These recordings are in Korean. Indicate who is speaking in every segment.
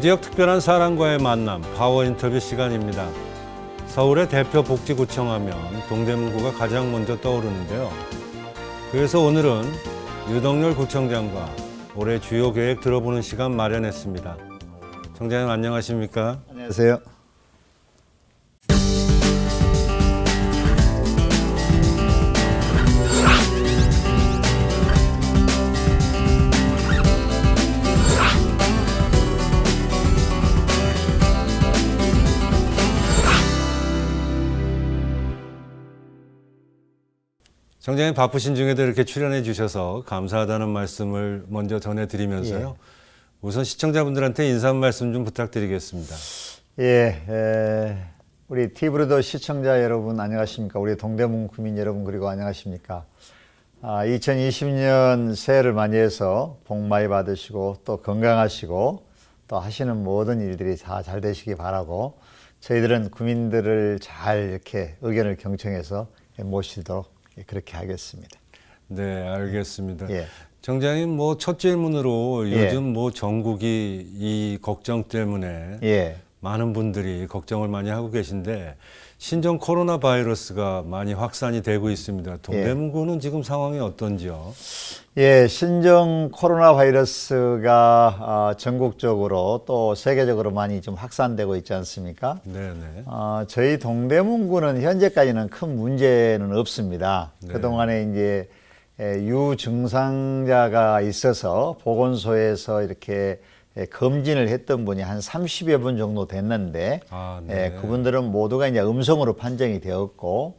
Speaker 1: 우리 지역 특별한 사람과의 만남, 파워 인터뷰 시간입니다. 서울의 대표 복지구청 하면 동대문구가 가장 먼저 떠오르는데요. 그래서 오늘은 유덕열 구청장과 올해 주요 계획 들어보는 시간 마련했습니다. 청장님 안녕하십니까?
Speaker 2: 안녕하세요.
Speaker 1: 청장님 바쁘신 중에도 이렇게 출연해 주셔서 감사하다는 말씀을 먼저 전해드리면서요. 우선 시청자분들한테 인사 한 말씀 좀 부탁드리겠습니다.
Speaker 2: 우리 티브루더 시청자 여러분 안녕하십니까? 우리 동대문 구민 여러분 그리고 안녕하십니까? 2020년 새해를 맞이해서 복 많이 받으시고 또 건강하시고 또 하시는 모든 일들이 다 잘 되시기 바라고 저희들은 구민들을 잘 이렇게 의견을 경청해서 모시도록 그렇게 하겠습니다.
Speaker 1: 네, 알겠습니다.
Speaker 2: 예.
Speaker 1: 청장님 첫 질문으로 요즘 전국이 이 걱정 때문에 많은 분들이 걱정을 많이 하고 계신데 신종 코로나 바이러스가 많이 확산이 되고 있습니다. 동대문구는 지금 상황이 어떤지요?
Speaker 2: 신종 코로나 바이러스가 전국적으로 또 세계적으로 많이 좀 확산되고 있지 않습니까?
Speaker 1: 네네.
Speaker 2: 저희 동대문구는 현재까지는 큰 문제는 없습니다.
Speaker 1: 네.
Speaker 2: 그동안에 이제 유증상자가 있어서 보건소에서 이렇게 검진을 했던 분이 한 30여 분 정도 됐는데 그분들은 모두가 이제 음성으로 판정이 되었고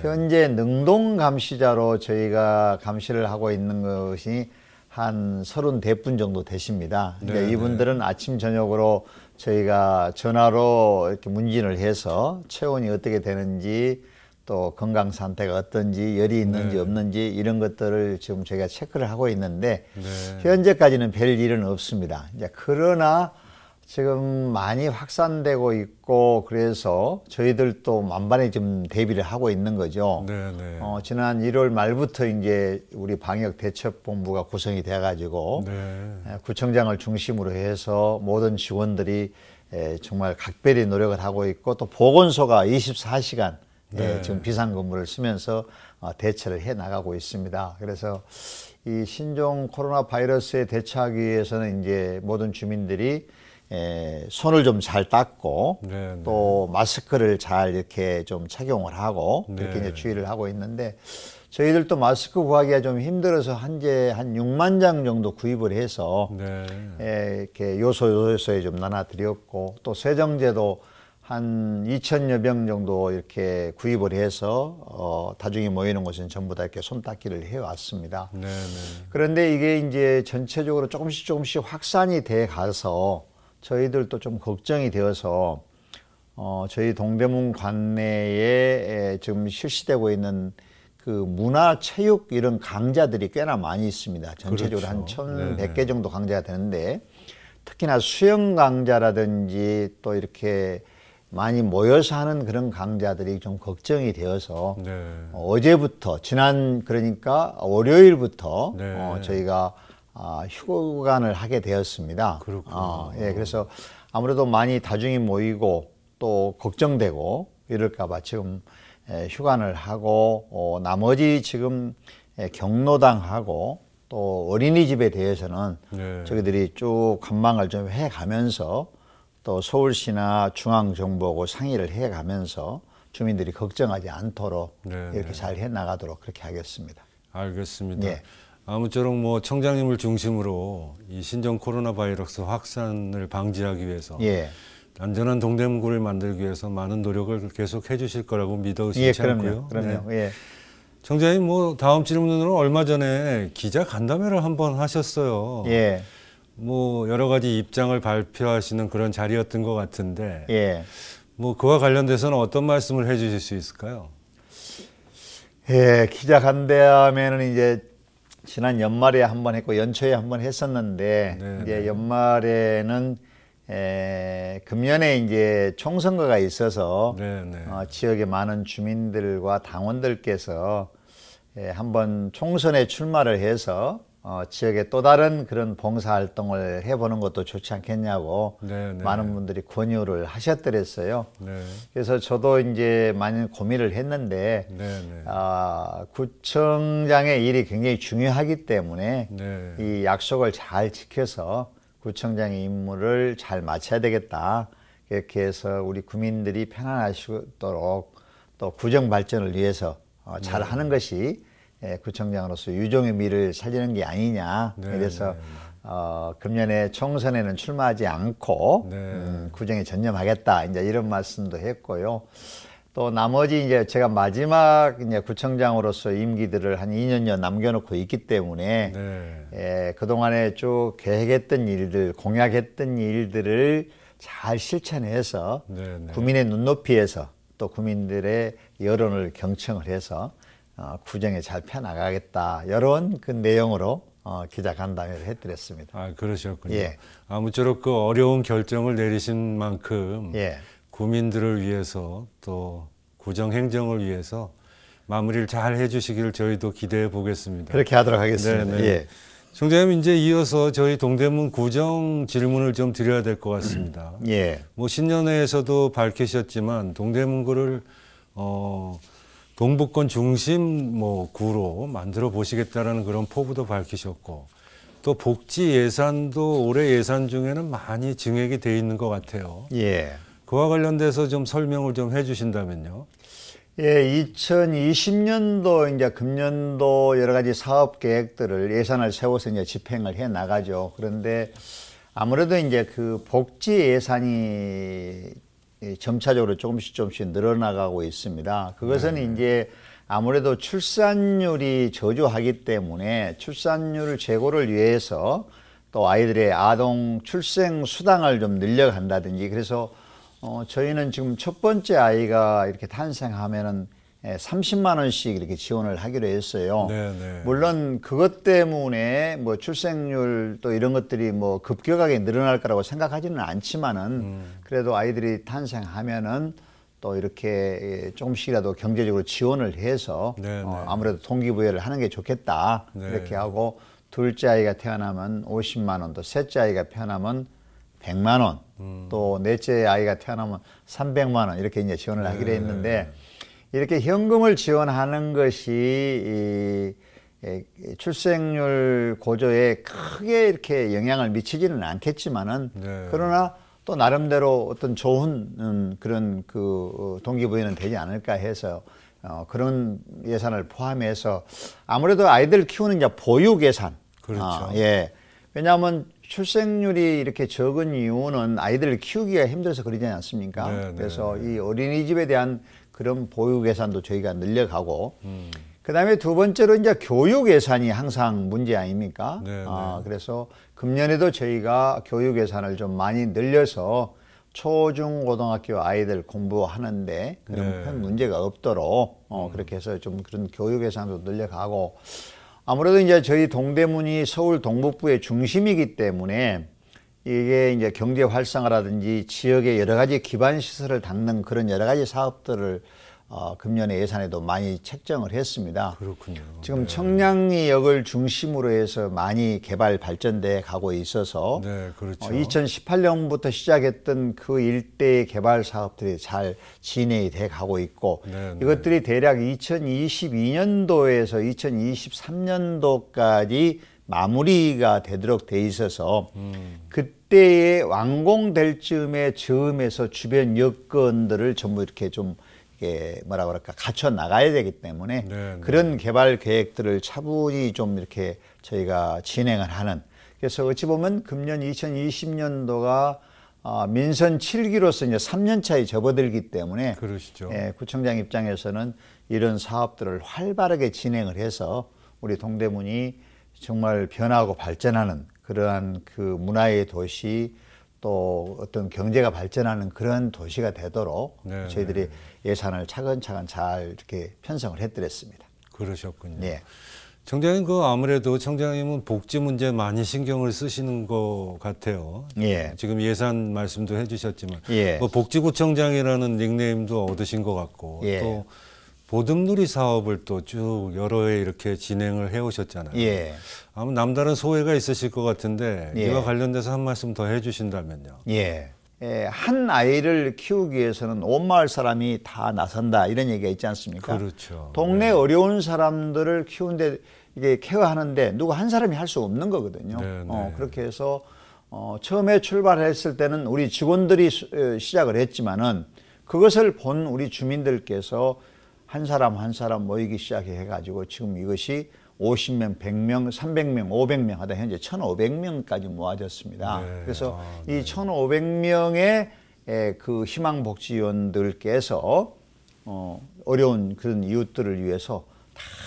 Speaker 2: 현재 능동 감시자로 저희가 감시를 하고 있는 것이 한 34분 정도 되십니다. 이제 이분들은 아침 저녁으로 저희가 전화로 이렇게 문진을 해서 체온이 어떻게 되는지 또 건강 상태가 어떤지 열이 있는지 없는지 이런 것들을 지금 저희가 체크를 하고 있는데 현재까지는 별 일은 없습니다. 이제 그러나 지금 많이 확산되고 있고 그래서 저희들도 만반에 좀 대비를 하고 있는 거죠. 지난 1월 말부터 이제 우리 방역대책본부가 구성이 돼 가지고 구청장을 중심으로 해서 모든 직원들이 정말 각별히 노력을 하고 있고 또 보건소가 24시간 지금 비상근무를 쓰면서 대처를 해 나가고 있습니다. 그래서 이 신종 코로나 바이러스에 대처하기 위해서는 이제 모든 주민들이 손을 좀 잘 닦고 또 마스크를 잘 이렇게 좀 착용을 하고 그렇게 이제 주의를 하고 있는데 저희들도 마스크 구하기가 좀 힘들어서 현재 한 6만 장 정도 구입을 해서 이렇게 요소에 좀 나눠드렸고 또 세정제도 한 2,000여 병 정도 이렇게 구입을 해서 다중이 모이는 곳은 전부 다 이렇게 손 닦기를 해왔습니다. 그런데 이게 이제 전체적으로 조금씩 확산이 돼 가서 저희들도 좀 걱정이 되어서 저희 동대문 관내에 지금 실시되고 있는 그 문화체육 이런 강좌들이 꽤나 많이 있습니다. 전체적으로 한 1,100개 정도 강좌가 되는데 특히나 수영 강좌라든지 또 이렇게 많이 모여서 하는 그런 강좌들이 좀 걱정이 되어서 어제부터 그러니까 월요일부터 저희가 휴관을 하게 되었습니다. 그래서 아무래도 많이 다중이 모이고 또 걱정되고 이럴까봐 지금 휴관을 하고 나머지 지금 경로당하고 또 어린이집에 대해서는 저희들이 쭉 관망을 좀 해가면서 또 서울시나 중앙정부하고 상의를 해가면서 주민들이 걱정하지 않도록 이렇게 잘 해나가도록 그렇게 하겠습니다.
Speaker 1: 알겠습니다. 아무쪼록 청장님을 중심으로 이 신종 코로나 바이러스 확산을 방지하기 위해서 안전한 동대문구를 만들기 위해서 많은 노력을 계속 해주실 거라고 믿어 의심치 않고요.
Speaker 2: 그럼요.
Speaker 1: 청장님 다음 질문으로 얼마 전에 기자 간담회를 한번 하셨어요. 여러 가지 입장을 발표하시는 그런 자리였던 것 같은데 그와 관련돼서는 어떤 말씀을 해주실 수 있을까요?
Speaker 2: 기자 간담회는 이제 지난 연말에 한번 했고 연초에 한번 했었는데 이제 연말에는 금년에 이제 총선거가 있어서 지역의 많은 주민들과 당원들께서 한번 총선에 출마를 해서 지역에 또 다른 그런 봉사활동을 해보는 것도 좋지 않겠냐고 많은 분들이 권유를 하셨더랬어요. 그래서 저도 이제 많이 고민을 했는데 구청장의 일이 굉장히 중요하기 때문에 이 약속을 잘 지켜서 구청장의 임무를 잘 마쳐야 되겠다. 이렇게 해서 우리 구민들이 편안하시도록 또 구정 발전을 위해서 잘 하는 것이 구청장으로서 유종의 미를 살리는 게 아니냐. 그래서 금년에 총선에는 출마하지 않고 구정에 전념하겠다. 이제 이런 말씀도 했고요. 또 나머지 이제 제가 마지막 이제 구청장으로서 임기들을 한 2년여 남겨놓고 있기 때문에 그동안에 쭉 계획했던 일들, 공약했던 일들을 잘 실천해서 구민의 눈높이에서 또 구민들의 여론을 경청을 해서 구정에 잘 펴나가겠다. 이런 그 내용으로 기자간담회를 해드렸습니다.
Speaker 1: 아, 그러셨군요. 아무쪼록 그 어려운 결정을 내리신 만큼 구민들을 위해서 또 구정 행정을 위해서 마무리를 잘 해주시기를 저희도 기대해 보겠습니다.
Speaker 2: 그렇게 하도록 하겠습니다.
Speaker 1: 총장님, 이제 이어서 저희 동대문 구정 질문을 좀 드려야 될 것 같습니다. 뭐 신년회에서도 밝히셨지만 동대문구를 동북권 중심 구로 만들어 보시겠다라는 그런 포부도 밝히셨고, 또 복지 예산도 올해 예산 중에는 많이 증액이 돼 있는 것 같아요. 그와 관련돼서 좀 설명을 좀 해주신다면요.
Speaker 2: 2020년도 이제 금년도 여러 가지 사업 계획들을 예산을 세워서 이제 집행을 해 나가죠. 그런데 아무래도 이제 그 복지 예산이 점차적으로 조금씩 늘어나가고 있습니다. 그것은 이제 아무래도 출산율이 저조하기 때문에 출산율 제고를 위해서 또 아이들의 아동 출생 수당을 좀 늘려간다든지, 그래서 저희는 지금 첫 번째 아이가 이렇게 탄생하면은 30만 원씩 이렇게 지원을 하기로 했어요. 물론 그것 때문에 뭐 출생률 또 이런 것들이 뭐 급격하게 늘어날 거라고 생각하지는 않지만은 그래도 아이들이 탄생하면은 또 이렇게 조금씩이라도 경제적으로 지원을 해서 아무래도 동기부여를 하는 게 좋겠다. 이렇게 하고 둘째 아이가 태어나면 50만 원, 또 셋째 아이가 태어나면 100만 원, 또 넷째 아이가 태어나면 300만 원 이렇게 이제 지원을 하기로 했는데, 이렇게 현금을 지원하는 것이 출생률 고조에 크게 이렇게 영향을 미치지는 않겠지만은 그러나 또 나름대로 어떤 좋은 그런 그 동기부여는 되지 않을까 해서 그런 예산을 포함해서 아무래도 아이들 키우는 이제 보육 예산.
Speaker 1: 그렇죠.
Speaker 2: 왜냐하면 출생률이 이렇게 적은 이유는 아이들을 키우기가 힘들어서 그러지 않습니까? 그래서 이 어린이집에 대한 그런 보육 예산도 저희가 늘려가고, 그 다음에 두 번째로 이제 교육 예산이 항상 문제 아닙니까? 그래서 금년에도 저희가 교육 예산을 좀 많이 늘려서 초중고등학교 아이들 공부하는데 그런 큰 문제가 없도록 그렇게 해서 좀 그런 교육 예산도 늘려가고, 아무래도 이제 저희 동대문이 서울 동북부의 중심이기 때문에 이게 이제 경제 활성화라든지 지역의 여러 가지 기반 시설을 닦는 그런 여러 가지 사업들을 금년에 예산에도 많이 책정을 했습니다.
Speaker 1: 그렇군요.
Speaker 2: 지금 청량리역을 중심으로 해서 많이 개발 발전돼 가고 있어서 2018년부터 시작했던 그 일대의 개발 사업들이 잘 진행이 돼 가고 있고, 이것들이 대략 2022년도에서 2023년도까지 마무리가 되도록 돼 있어서 그때에 완공될 즈음에서 주변 여건들을 전부 이렇게 좀 뭐라 그럴까 갖춰 나가야 되기 때문에 그런 개발 계획들을 차분히 좀 이렇게 저희가 진행을 하는, 그래서 어찌 보면 금년 2020년도가 민선 7기로서 이제 3년 차에 접어들기 때문에 구청장 입장에서는 이런 사업들을 활발하게 진행을 해서 우리 동대문이 정말 변하고 발전하는 그러한 그 문화의 도시, 또 어떤 경제가 발전하는 그런 도시가 되도록 저희들이 예산을 차근차근 잘 이렇게 편성을 해드렸습니다.
Speaker 1: 그러셨군요. 청장님, 아무래도 청장님은 복지 문제 많이 신경을 쓰시는 것 같아요. 지금 예산 말씀도 해주셨지만, 복지구청장이라는 닉네임도 얻으신 것 같고, 또 보듬누리 사업을 또 쭉 여러 해 이렇게 진행을 해오셨잖아요.
Speaker 2: 예.
Speaker 1: 아마 남다른 소회가 있으실 것 같은데
Speaker 2: 예.
Speaker 1: 이와 관련돼서 한 말씀 더 해주신다면요.
Speaker 2: 예. 한 아이를 키우기 위해서는 온 마을 사람이 다 나선다 이런 얘기가 있지 않습니까?
Speaker 1: 그렇죠.
Speaker 2: 동네 어려운 사람들을 키우는데 이게 케어하는데 누구 한 사람이 할 수 없는 거거든요. 그렇게 해서 처음에 출발했을 때는 우리 직원들이 시작을 했지만은 그것을 본 우리 주민들께서 한 사람 한 사람 모이기 시작해가지고 지금 이것이 50명, 100명, 300명, 500명 하다 현재 1,500명까지 모아졌습니다.
Speaker 1: 네.
Speaker 2: 그래서 이 1,500명의 그 희망복지위원들께서 어려운 그런 이웃들을 위해서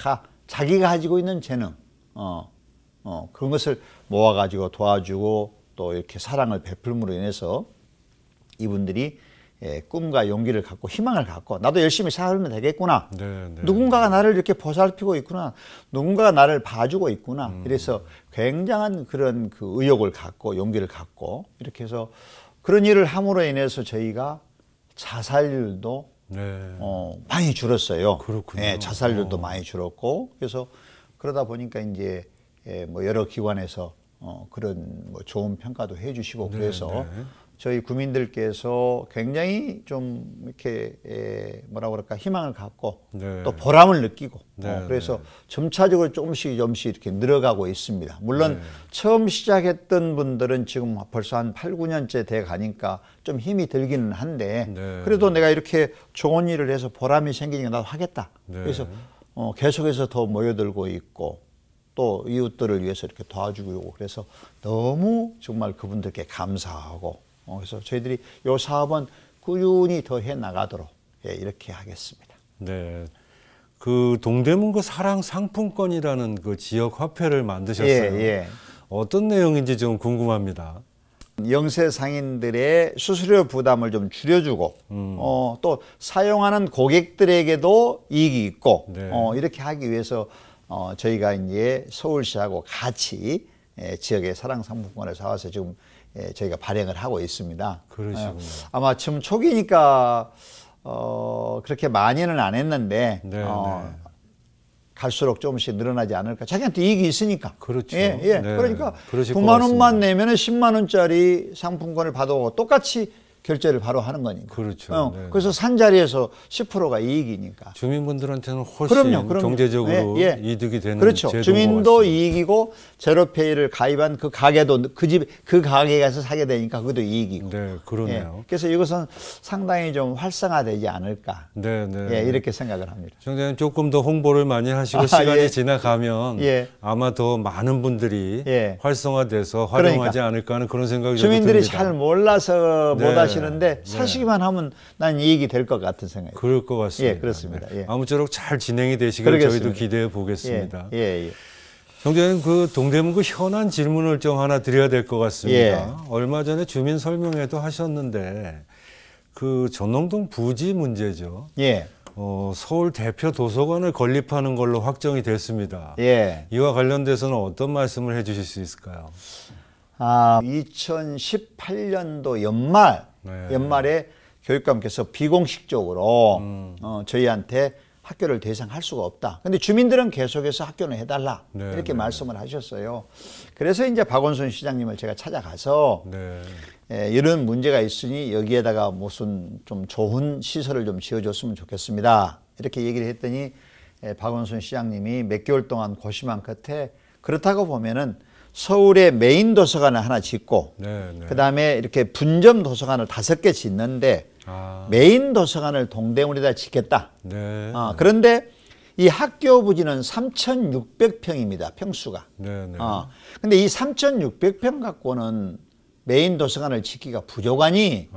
Speaker 2: 다 자기가 가지고 있는 재능, 그런 것을 모아가지고 도와주고 또 이렇게 사랑을 베풀므로 인해서 이분들이 꿈과 용기를 갖고 희망을 갖고 나도 열심히 살면 되겠구나. 누군가가 나를 이렇게 보살피고 있구나. 누군가가 나를 봐주고 있구나. 그래서 굉장한 그런 그 의욕을 갖고 용기를 갖고 이렇게 해서 그런 일을 함으로 인해서 저희가 자살률도 많이 줄었어요.
Speaker 1: 그렇군요.
Speaker 2: 자살률도 많이 줄었고 그래서 그러다 보니까 이제 뭐 여러 기관에서 그런 뭐 좋은 평가도 해주시고 그래서 저희 구민들께서 굉장히 좀 이렇게 뭐라 그럴까 희망을 갖고 또 보람을 느끼고 그래서 점차적으로 조금씩 이렇게 늘어가고 있습니다. 물론 처음 시작했던 분들은 지금 벌써 한 8, 9년째 돼 가니까 좀 힘이 들기는 한데 그래도 내가 이렇게 좋은 일을 해서 보람이 생기니까 나도 하겠다. 그래서 계속해서 더 모여들고 있고 또 이웃들을 위해서 이렇게 도와주고 있고 그래서 너무 정말 그분들께 감사하고 그래서 저희들이 이 사업은 꾸준히 더 해 나가도록 이렇게 하겠습니다.
Speaker 1: 네, 그 동대문구 사랑 상품권이라는 그 지역 화폐를 만드셨어요. 어떤 내용인지 좀 궁금합니다.
Speaker 2: 영세 상인들의 수수료 부담을 좀 줄여주고 또 사용하는 고객들에게도 이익이 있고 이렇게 하기 위해서 저희가 이제 서울시하고 같이 지역의 사랑 상품권을 사와서 지금 저희가 발행을 하고 있습니다.
Speaker 1: 그러시군요.
Speaker 2: 아마 지금 초기니까 그렇게 많이는 안 했는데 갈수록 조금씩 늘어나지 않을까. 자기한테 이익이 있으니까.
Speaker 1: 그렇죠.
Speaker 2: 그러니까 9만 원만 내면 10만 원짜리 상품권을 받아오고 똑같이 결제를 바로 하는 거니까.
Speaker 1: 그렇죠.
Speaker 2: 그래서 산 자리에서 10%가 이익이니까.
Speaker 1: 주민분들한테는 훨씬 경제적으로 이득이 되는
Speaker 2: 그렇죠.
Speaker 1: 제도인
Speaker 2: 주민도
Speaker 1: 것 같습니다.
Speaker 2: 이익이고 제로페이를 가입한 그 가게도 그 가게에 가서 사게 되니까 그것도 이익이고.
Speaker 1: 네, 그러네요.
Speaker 2: 그래서 이것은 상당히 좀 활성화되지 않을까. 이렇게 생각을 합니다.
Speaker 1: 청장님 조금 더 홍보를 많이 하시고 시간이 지나가면 아마 더 많은 분들이 활성화돼서 활용하지 않을까 하는 그런 생각이
Speaker 2: 주민들이
Speaker 1: 듭니다.
Speaker 2: 잘 몰라서 못 하시는데 사시기만 하면 난 이익이 될 것 같은 생각이
Speaker 1: 그럴 것 같습니다.
Speaker 2: 그렇습니다.
Speaker 1: 아무쪼록 잘 진행이 되시길 저희도 기대해 보겠습니다. 청장님, 그 동대문구 현안 질문을 좀 하나 드려야 될 것 같습니다. 얼마 전에 주민 설명회도 하셨는데 그 전농동 부지 문제죠. 서울 대표 도서관을 건립하는 걸로 확정이 됐습니다. 이와 관련돼서는 어떤 말씀을 해주실 수 있을까요?
Speaker 2: 2018년도 연말에 교육감께서 비공식적으로 저희한테 학교를 더 이상 할 수가 없다. 근데 주민들은 계속해서 학교는 해달라. 이렇게 말씀을 하셨어요. 그래서 이제 박원순 시장님을 제가 찾아가서 이런 문제가 있으니 여기에다가 무슨 좀 좋은 시설을 좀 지어줬으면 좋겠습니다. 이렇게 얘기를 했더니 박원순 시장님이 몇 개월 동안 고심한 끝에 그렇다고 보면은 서울에 메인 도서관을 하나 짓고 그다음에 이렇게 분점 도서관을 5개 짓는데 메인 도서관을 동대문에다 짓겠다. 그런데 이 학교 부지는 3,600평입니다. 평수가. 근데 이 3,600평 갖고는 메인 도서관을 짓기가 부족하니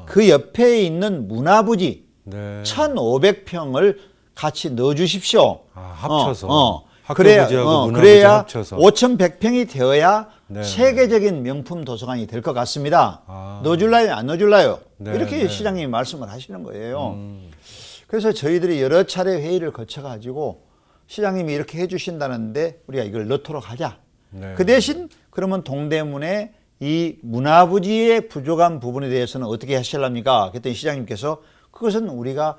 Speaker 2: 그 옆에 있는 문화부지 1,500평을 같이 넣어주십시오.
Speaker 1: 합쳐서.
Speaker 2: 그래야 5,100평이 되어야 세계적인 명품 도서관이 될 것 같습니다. 넣어줄라요? 안 넣어줄라요? 이렇게 시장님이 말씀을 하시는 거예요. 그래서 저희들이 여러 차례 회의를 거쳐가지고 시장님이 이렇게 해주신다는데 우리가 이걸 넣도록 하자. 그 대신 그러면 동대문에 이 문화부지의 부족한 부분에 대해서는 어떻게 하실랍니까? 그랬더니 시장님께서 그것은 우리가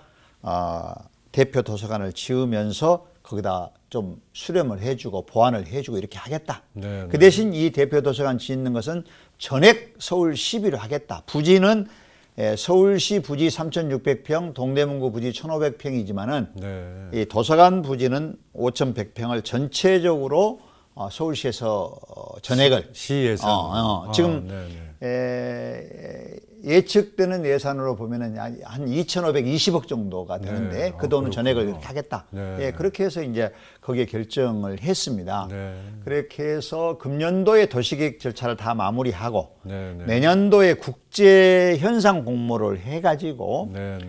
Speaker 2: 대표 도서관을 지으면서 거기다 좀 수렴을 해주고 보완을 해주고 이렇게 하겠다.
Speaker 1: 네,
Speaker 2: 그 대신 이 대표 도서관 짓는 것은 전액 서울 시비로 하겠다. 부지는 서울시 부지 3,600평, 동대문구 부지 1,500평이지만은
Speaker 1: 네.
Speaker 2: 이 도서관 부지는 5,100평을 전체적으로 서울시에서 전액을
Speaker 1: 시에서
Speaker 2: 지금 예측되는 예산으로 보면은 한 2,520억 정도가 되는데
Speaker 1: 네.
Speaker 2: 그 돈은 전액을
Speaker 1: 그렇군요.
Speaker 2: 이렇게 하겠다.
Speaker 1: 네.
Speaker 2: 예, 그렇게 해서 이제 거기에 결정을 했습니다.
Speaker 1: 네.
Speaker 2: 그렇게 해서 금년도에 도시계획 절차를 다 마무리하고
Speaker 1: 네.
Speaker 2: 내년도에 국제 현상 공모를 해가지고
Speaker 1: 네.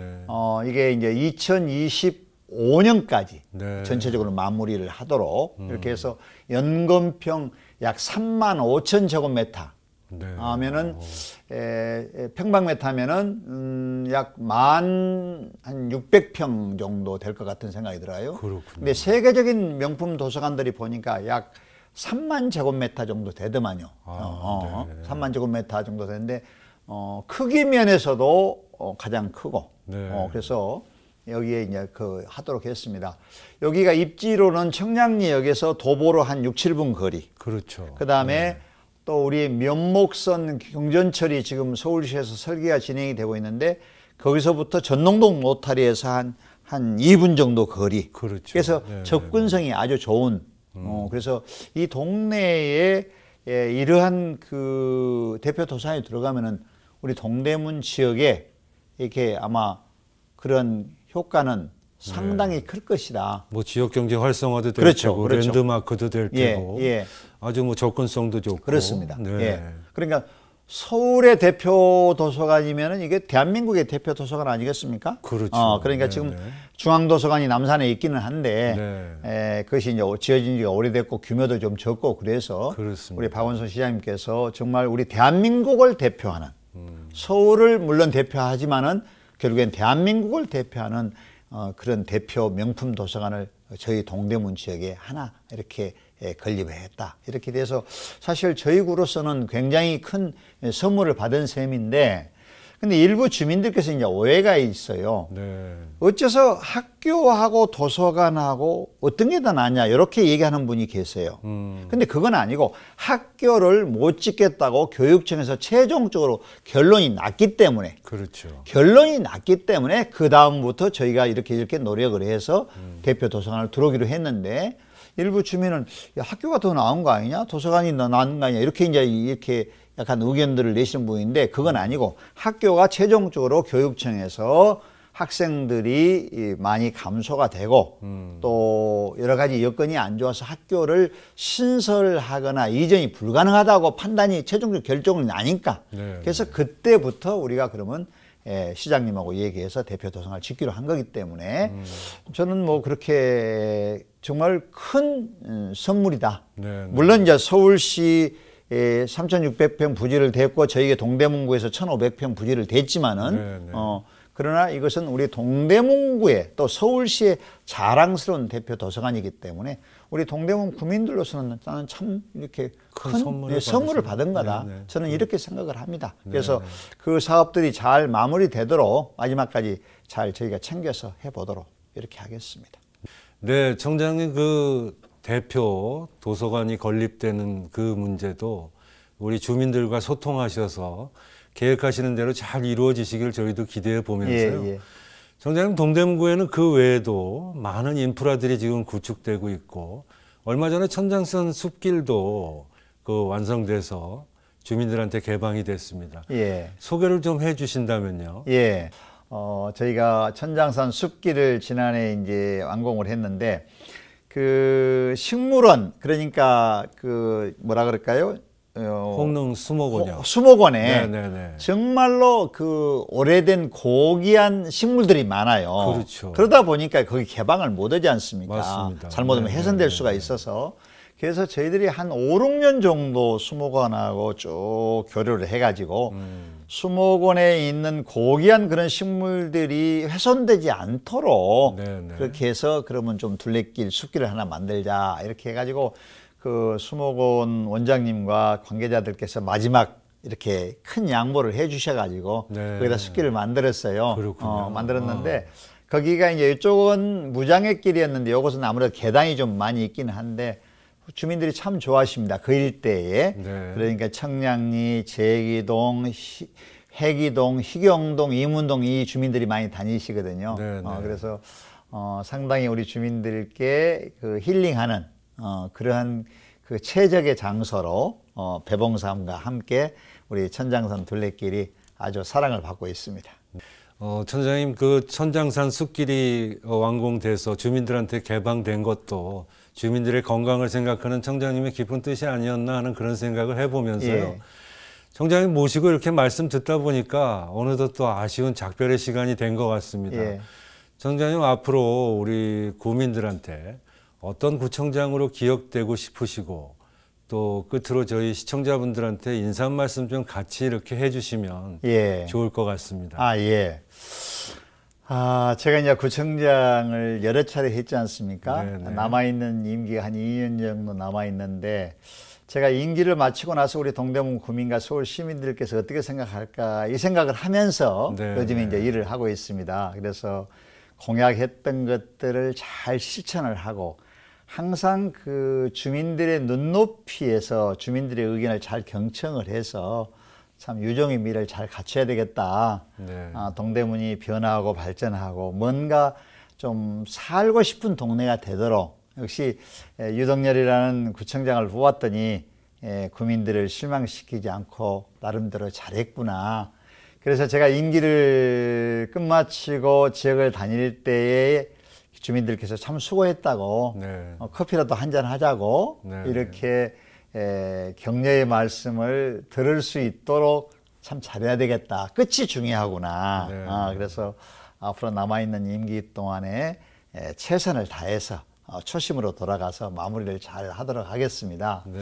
Speaker 2: 이게 이제 2025년까지
Speaker 1: 네.
Speaker 2: 전체적으로 마무리를 하도록 이렇게 해서 연건평 약 3만 5천 제곱미터
Speaker 1: 네.
Speaker 2: 하면은 평방미터면은 약 16,000평 정도 될 것 같은 생각이 들어요.
Speaker 1: 그렇군요.
Speaker 2: 근데 세계적인 명품 도서관들이 보니까 약 3만 제곱미터 정도 되더만요. 3만 제곱미터 정도 되는데 크기 면에서도 가장 크고 그래서 여기에 이제 하도록 했습니다. 여기가 입지로는 청량리역에서 도보로 한 6, 7분 거리.
Speaker 1: 그렇죠.
Speaker 2: 그다음에 또 우리 면목선 경전철이 지금 서울시에서 설계가 진행이 되고 있는데 거기서부터 전농동 로타리에서 한 2분 정도 거리.
Speaker 1: 그렇죠.
Speaker 2: 그래서 접근성이 아주 좋은. 그래서 이 동네에 이러한 그 대표 도서관이 들어가면은 우리 동대문 지역에 이렇게 아마 그런 효과는 상당히 클 것이다.
Speaker 1: 뭐 지역 경제 활성화도 될 테고 랜드마크도 될 테고 아주 뭐 접근성도 좋고
Speaker 2: 그렇습니다. 그러니까 서울의 대표 도서관이면은 이게 대한민국의 대표 도서관 아니겠습니까?
Speaker 1: 그렇죠.
Speaker 2: 그러니까 지금 중앙도서관이 남산에 있기는 한데 그것이 이제 지어진 지가 오래됐고 규모도 좀 적고 그래서
Speaker 1: 그렇습니다.
Speaker 2: 우리 박원순 시장님께서 정말 우리 대한민국을 대표하는 서울을 물론 대표하지만은 결국엔 대한민국을 대표하는 그런 대표 명품 도서관을 저희 동대문 지역에 하나 이렇게 건립을 했다. 이렇게 돼서 사실 저희 구로서는 굉장히 큰 선물을 받은 셈인데 근데 일부 주민들께서 이제 오해가 있어요. 어째서 학교하고 도서관하고 어떤 게 더 낫냐 이렇게 얘기하는 분이 계세요. 근데 그건 아니고 학교를 못 짓겠다고 교육청에서 최종적으로 결론이 났기 때문에 결론이 났기 때문에 그 다음부터 저희가 이렇게 노력을 해서 대표 도서관을 들어오기로 했는데 일부 주민은 야, 학교가 더 나은 거 아니냐? 도서관이 더 나은 거 아니냐? 이렇게 약간 의견들을 내시는 분인데 그건 아니고 학교가 최종적으로 교육청에서 학생들이 많이 감소가 되고 또 여러 가지 여건이 안 좋아서 학교를 신설하거나 이전이 불가능하다고 판단이 최종적 결정은 나니까 그래서 그때부터 우리가 그러면 시장님하고 얘기해서 대표 도서관을 짓기로 한 거기 때문에 저는 뭐 그렇게 정말 큰 선물이다. 물론 이제 서울시 3,600평 부지를 댔고 저희가 동대문구에서 1,500평 부지를 댔지만은 그러나 이것은 우리 동대문구의 또 서울시의 자랑스러운 대표 도서관이기 때문에 우리 동대문 구민들로서는 나는 참 이렇게 큰 선물을 받은 거다. 저는 이렇게 생각을 합니다. 그래서 그 사업들이 잘 마무리되도록 마지막까지 잘 저희가 챙겨서 해보도록 이렇게 하겠습니다.
Speaker 1: 네, 청장님 그 대표 도서관이 건립되는 그 문제도 우리 주민들과 소통하셔서 계획하시는 대로 잘 이루어지시길 저희도 기대해 보면서요. 청장님 동대문구에는 그 외에도 많은 인프라들이 지금 구축되고 있고 얼마 전에 천장선 숲길도 완성돼서 주민들한테 개방이 됐습니다. 소개를 좀 해주신다면요.
Speaker 2: 저희가 천장선 숲길을 지난해 이제 완공을 했는데 그 식물원 그러니까 그 뭐라 그럴까요?
Speaker 1: 홍릉 수목원이요.
Speaker 2: 수목원에 정말로 그 오래된 고귀한 식물들이 많아요. 그러다 보니까 거기 개방을 못 하지 않습니까?
Speaker 1: 맞습니다.
Speaker 2: 잘못하면 훼손될 수가 있어서 그래서 저희들이 한 5, 6년 정도 수목원하고 쭉 교류를 해가지고 수목원에 있는 고귀한 그런 식물들이 훼손되지 않도록 그렇게 해서 그러면 좀 둘레길, 숲길을 하나 만들자 이렇게 해가지고 그 수목원 원장님과 관계자들께서 마지막 이렇게 큰 양보를 해 주셔가지고 거기다 숲길을 만들었어요. 만들었는데 거기가 이제 이쪽은 무장의 길이었는데 요것은 아무래도 계단이 좀 많이 있기는 한데 주민들이 참 좋아하십니다. 그 일대에. 네. 그러니까 청량리, 제기동, 해기동, 희경동, 이문동 이 주민들이 많이 다니시거든요. 네, 네. 그래서 상당히 우리 주민들께 그 힐링하는 그러한 그 최적의 장소로 배봉산과 함께 우리 천장산 둘레길이 아주 사랑을 받고 있습니다.
Speaker 1: 천장님, 그 천장산 숲길이 완공돼서 주민들한테 개방된 것도 주민들의 건강을 생각하는 청장님의 깊은 뜻이 아니었나 하는 그런 생각을 해보면서요. 예. 청장님 모시고 이렇게 말씀 듣다 보니까 어느덧 또 아쉬운 작별의 시간이 된 것 같습니다. 예. 청장님, 앞으로 우리 구민들한테 어떤 구청장으로 기억되고 싶으시고 또 끝으로 저희 시청자분들한테 인사 한 말씀 좀 같이 이렇게 해주시면 예. 좋을 것 같습니다.
Speaker 2: 예. 제가 이제 구청장을 여러 차례 했지 않습니까? 네네. 남아있는 임기가 한 2년 정도 남아있는데 제가 임기를 마치고 나서 우리 동대문 구민과 서울 시민들께서 어떻게 생각할까 이 생각을 하면서 네네. 요즘에 이제 일을 하고 있습니다. 그래서 공약했던 것들을 잘 실천을 하고 항상 그 주민들의 눈높이에서 주민들의 의견을 잘 경청을 해서 참 유종의 미를 잘 갖춰야 되겠다. 네. 동대문이 변화하고 발전하고 뭔가 좀 살고 싶은 동네가 되도록 역시 유동열이라는 구청장을 뽑았더니 구민들을 실망시키지 않고 나름대로 잘했구나. 그래서 제가 임기를 끝마치고 지역을 다닐 때에 주민들께서 참 수고했다고 네. 커피라도 한잔 하자고 네. 이렇게 격려의 말씀을 들을 수 있도록 참 잘해야 되겠다. 끝이 중요하구나. 네. 그래서 앞으로 남아있는 임기 동안에 최선을 다해서 초심으로 돌아가서 마무리를 잘 하도록 하겠습니다. 네.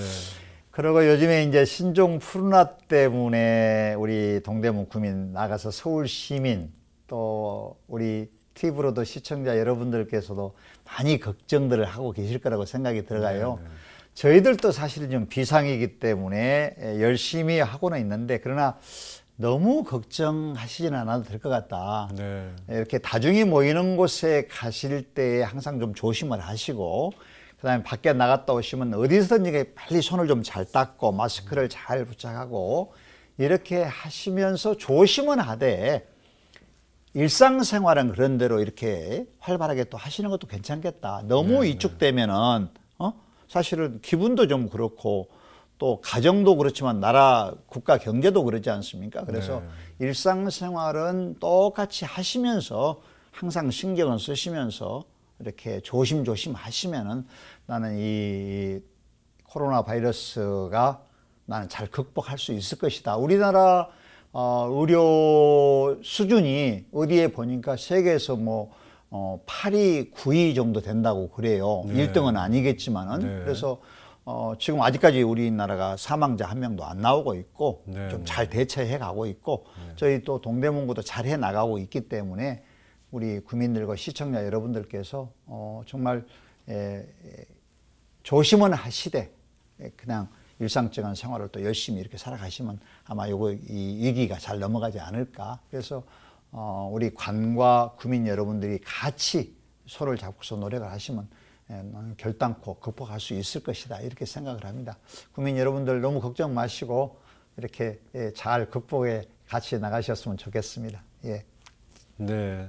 Speaker 2: 그리고 요즘에 이제 신종 코로나 때문에 우리 동대문 구민 나가서 서울 시민 또 우리 TV로도 시청자 여러분들께서도 많이 걱정들을 하고 계실 거라고 생각이 들어가요. 네. 저희들도 사실은 좀 비상이기 때문에 열심히 하고는 있는데 그러나 너무 걱정하시지는 않아도 될 것 같다. 네. 이렇게 다중이 모이는 곳에 가실 때 항상 좀 조심을 하시고 그다음에 밖에 나갔다 오시면 어디서든지 빨리 손을 좀 잘 닦고 마스크를 잘 부착하고 이렇게 하시면서 조심은 하되 일상생활은 그런 대로 이렇게 활발하게 또 하시는 것도 괜찮겠다. 너무 네, 위축되면은 사실은 기분도 좀 그렇고 또 가정도 그렇지만 나라 국가 경제도 그렇지 않습니까? 그래서 네. 일상생활은 똑같이 하시면서 항상 신경을 쓰시면서 이렇게 조심조심 하시면은 나는 이 코로나 바이러스가 나는 잘 극복할 수 있을 것이다. 우리나라 의료 수준이 어디에 보니까 세계에서 뭐 8위, 9위 정도 된다고 그래요. 네. 1등은 아니겠지만은. 네. 그래서 지금 아직까지 우리나라가 사망자 한 명도 안 나오고 있고 네. 좀 잘 대처해 가고 있고 네. 저희 또 동대문구도 잘 해 나가고 있기 때문에 우리 구민들과 시청자 여러분들께서 정말 조심은 하시되 그냥 일상적인 생활을 또 열심히 이렇게 살아가시면 아마 이 위기가 잘 넘어가지 않을까. 그래서 우리 관과 구민 여러분들이 같이 손을 잡고서 노력을 하시면 결단코 극복할 수 있을 것이다. 이렇게 생각을 합니다. 구민 여러분들 너무 걱정 마시고 이렇게 잘 극복에 같이 나가셨으면 좋겠습니다. 예.
Speaker 1: 네.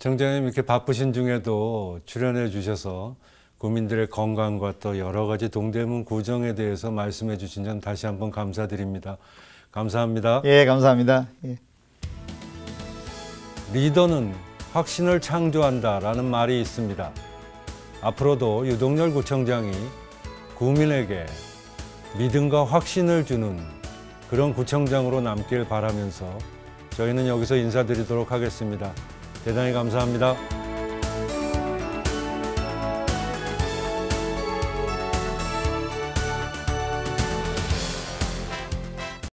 Speaker 1: 청장님 이렇게 바쁘신 중에도 출연해 주셔서 구민들의 건강과 또 여러 가지 동대문 구정에 대해서 말씀해 주신 점 다시 한번 감사드립니다. 감사합니다.
Speaker 2: 예, 감사합니다. 예.
Speaker 1: 리더는 확신을 창조한다라는 말이 있습니다. 앞으로도 유동열 구청장이 구민에게 믿음과 확신을 주는 그런 구청장으로 남길 바라면서 저희는 여기서 인사드리도록 하겠습니다. 대단히 감사합니다.